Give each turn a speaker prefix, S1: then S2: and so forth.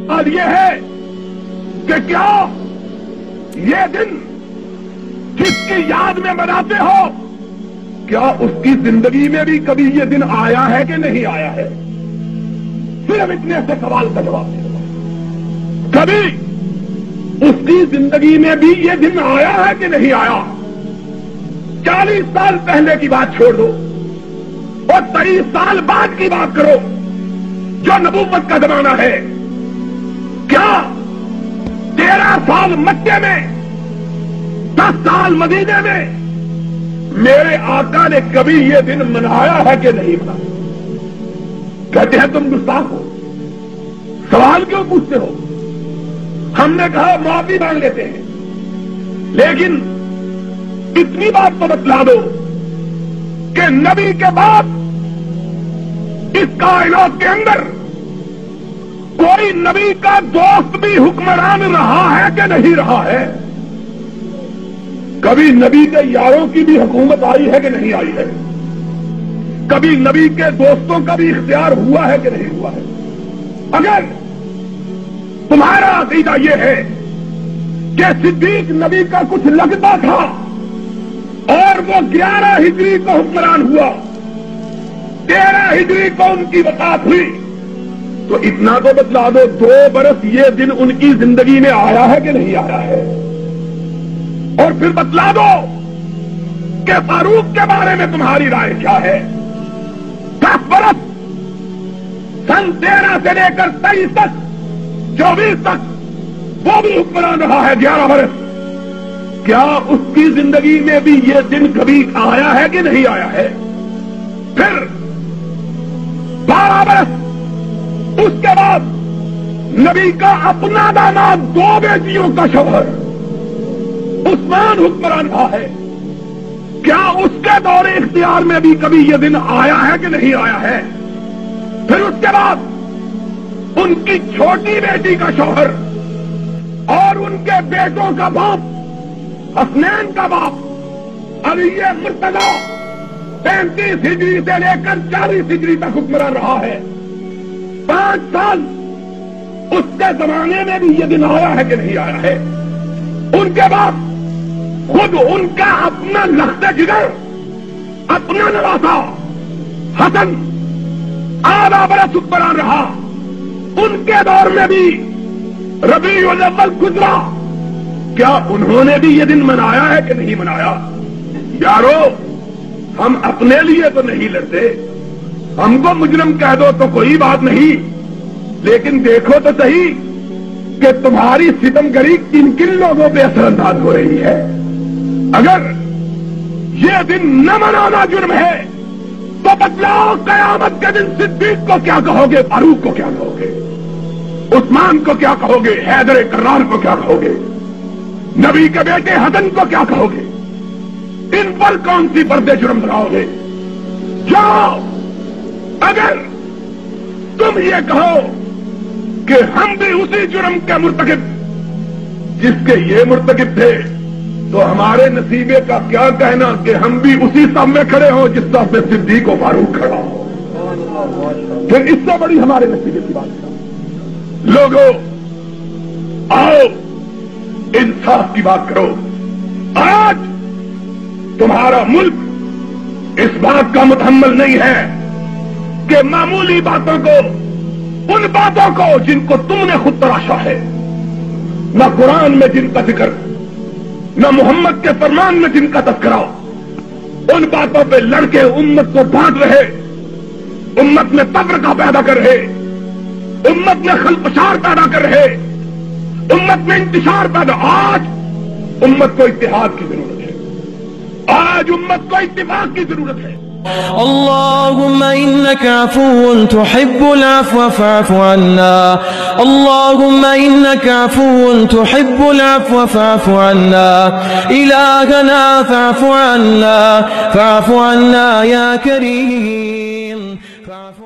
S1: اور یہ ہے کہ کیا یہ دن جس کی یاد میں مناتے ہو، کیا اس کی زندگی میں بھی کبھی یہ دن آیا ہے کہ نہیں آیا ہے؟ صرف اتنے سے سوال کا جواب دے۔ کبھی اس کی زندگی میں بھی یہ دن آیا ہے کہ نہیں آیا؟ 40 سال پہلے کی بات چھوڑ دو اور 23 سال بعد کی بات کرو جو نبوت کا زمانہ ہے۔ کیا 13 سال مکے میں، 10 سال مدینے میں میرے آقا نے کبھی یہ دن منایا ہے کہ نہیں منایا؟ کہتے ہیں تم گستاخ ہو، سوال کیوں پوچھتے ہو؟ ہم نے کہا معافی مانگ لیتے ہیں، لیکن اتنی بات تو بتلا دو کہ نبی کے بعد اس کائنات کے اندر کوئی نبی کا دوست بھی حکمران رہا ہے کہ نہیں رہا ہے؟ کبھی نبی کے یاروں کی بھی حکومت آئی ہے کہ نہیں آئی ہے؟ کبھی نبی کے دوستوں کا بھی اختیار ہوا ہے کہ نہیں ہوا ہے؟ اگر تمہارا عقیدہ یہ ہے کہ صدیق نبی کا کچھ لگتا تھا اور وہ 11 ہجری کو حکمران ہوا، 13 ہجری کو ان کی وفات ہوئی، تو اتنا تو بتلا دو 2 برس یہ دن ان کی زندگی میں آیا ہے کہ نہیں آیا ہے؟ اور پھر بتلا دو کہ فاروق کے بارے میں تمہاری رائے کیا ہے؟ 10 برس، سن 13 سے لے کر 23 تک، 24 تک وہ بھی حکمران رہا ہے 11 برس۔ کیا اس کی زندگی میں بھی یہ دن کبھی آیا ہے کہ نہیں آیا ہے؟ پھر 12 برس، اس کے بعد نبی کا اپنا داماد 2 بیٹیوں کا شوہر عثمان حکمران رہا ہے۔ کیا اس کے دور اختیار میں بھی کبھی یہ دن آیا ہے کہ نہیں آیا ہے؟ پھر اس کے بعد ان کی چھوٹی بیٹی کا شوہر اور ان کے بیٹوں کا باپ، حسنین کا باپ علی مرتضی 35 ہجری سے لے کر 40 ہجری تک حکمران رہا ہے۔ 5 سال اس کے زمانے میں بھی یہ دن آیا ہے کہ نہیں آیا ہے؟ ان کے بعد خود ان کا اپنا لخت جگر، اپنا نواسا حسن 8 برس حکمران رہا، ان کے دور میں بھی ربیع الاول گزرا، کیا انہوں نے بھی یہ دن منایا ہے کہ نہیں منایا؟ یارو، ہم اپنے لیے تو نہیں لڑتے، ہم کو مجرم کہہ دو تو کوئی بات نہیں، لیکن دیکھو تو صحیح کہ تمہاری ستمگری کن کن لوگوں پہ اثر انداز ہو رہی ہے۔ اگر یہ دن نہ منانا جرم ہے تو بتلاؤ قیامت کے دن صدیق کو کیا کہو گے، فاروق کو کیا کہو گے، عثمان کو کیا کہو گے، حیدر کرار کو کیا کہو گے، نبی کے بیٹے حسن کو کیا کہو گے؟ ان پر کون سی پردے جرم بناؤ گے؟ جاؤ، اگر تم یہ کہو کہ ہم بھی اسی جرم کے مرتکب جس کے یہ مرتکب تھے، تو ہمارے نصیبے کا کیا کہنا کہ ہم بھی اسی صف میں کھڑے ہوں جس صف میں صدیق و فاروق کھڑا ہو؟ پھر اس سے بڑی ہمارے نصیبے کی بات ہے۔ لوگوں، آؤ انصاف کی بات کرو۔ آج تمہارا ملک اس بات کا متحمل نہیں ہے کہ معمولی باتوں کو، ان باتوں کو جن کو تم نے خود تراشا ہے، نہ قرآن میں جن کا ذکر، نہ محمد کے فرمان میں جن کا تذکرہ، ان باتوں پہ لڑ کے امت کو بانٹ رہے، امت میں تفرقہ پیدا کر رہے، امت میں خلفشار پیدا کر رہے، امت میں انتشار پیدا۔ آج امت کو اتحاد کی ضرورت ہے، آج امت کو اتفاق کی ضرورت ہے۔
S2: اللهم إنك عفو تحب العفو فاعف عنا، اللهم إنك عفو تحب العفو فاعف عنا، إلهنا فاعف عنا، فاعف عنا يا كريم، فاعف